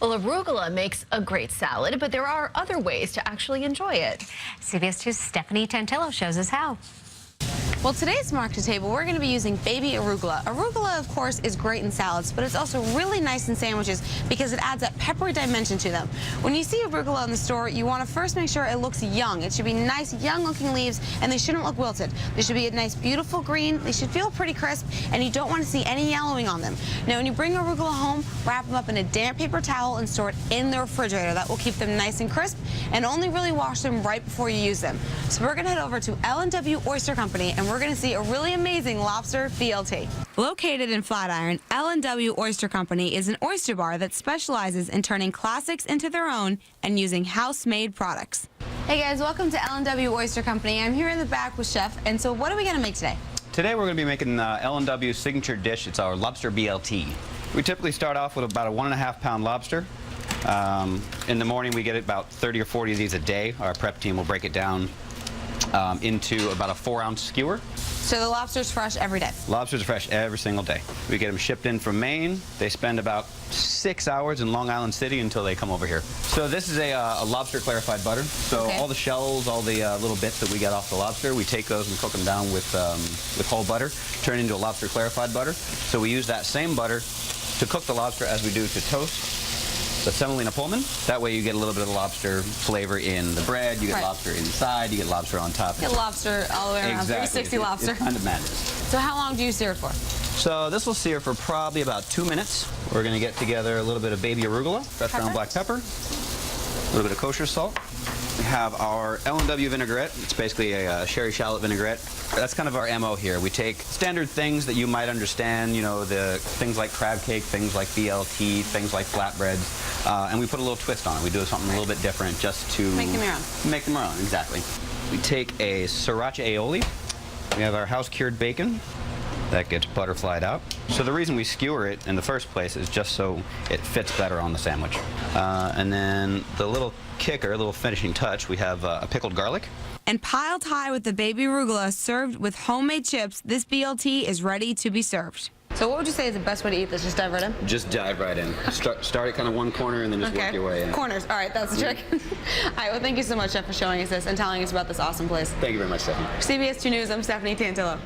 Well, arugula makes a great salad, but there are other ways to actually enjoy it. CBS 2's Stephanie Tantillo shows us how. Well, today's Mark to Table, we're going to be using baby arugula. Arugula, of course, is great in salads, but it's also really nice in sandwiches because it adds that peppery dimension to them. When you see arugula in the store, you want to first make sure it looks young. It should be nice, young-looking leaves, and they shouldn't look wilted. They should be a nice, beautiful green. They should feel pretty crisp, and you don't want to see any yellowing on them. Now, when you bring arugula home, wrap them up in a damp paper towel and store it in the refrigerator. That will keep them nice and crisp, and only really wash them right before you use them. So we're going to head over to L&W Oyster Company, and we're going to see a really amazing lobster BLT. Located in Flatiron, L&W Oyster Company is an oyster bar that specializes in turning classics into their own and using house-made products. Hey guys, welcome to L&W Oyster Company. I'm here in the back with Chef, and so what are we going to make today? Today we're going to be making L&W's signature dish. It's our lobster BLT. We typically start off with about a 1.5 pound lobster. In the morning we get about 30 or 40 of these a day. Our prep team will break it down into about a 4-ounce skewer. So the lobster's fresh every day? Lobsters are fresh every single day. We get them shipped in from Maine. They spend about 6 hours in Long Island City until they come over here. So this is a lobster clarified butter. So all the shells, all the little bits that we get off the lobster, we take those and cook them down with whole butter, turn it into a lobster clarified butter. So we use that same butter to cook the lobster as we do to toast the semolina Pullman. That way you get a little bit of lobster flavor in the bread, you get lobster inside, you get lobster on top. You get lobster all the way around, 360 lobster. It's kind of madness. So how long do you sear it for? So this will sear for probably about 2 minutes. We're going to get together a little bit of baby arugula, fresh ground black pepper, a little bit of kosher salt. We have our L&W vinaigrette. It's basically a sherry shallot vinaigrette. That's kind of our MO here. We take standard things that you might understand, you know, the things like crab cake, things like BLT, things like flatbreads, and we put a little twist on it. We do something a little bit different just to make them your own. Make them our own, exactly. We take a sriracha aioli. We have our house-cured bacon. That gets butterflied out. So the reason we skewer it in the first place is just so it fits better on the sandwich. And then the little kicker, a little finishing touch, we have a pickled garlic. And piled high with the baby arugula served with homemade chips, this BLT is ready to be served. So what would you say is the best way to eat this? Just dive right in? Just dive right in. Start at kind of one corner and then just work your way in. Corners. All right, that's the trick. All right, well, thank you so much, Chef, for showing us this and telling us about this awesome place. Thank you very much, Stephanie. CBS 2 News, I'm Stephanie Tantillo.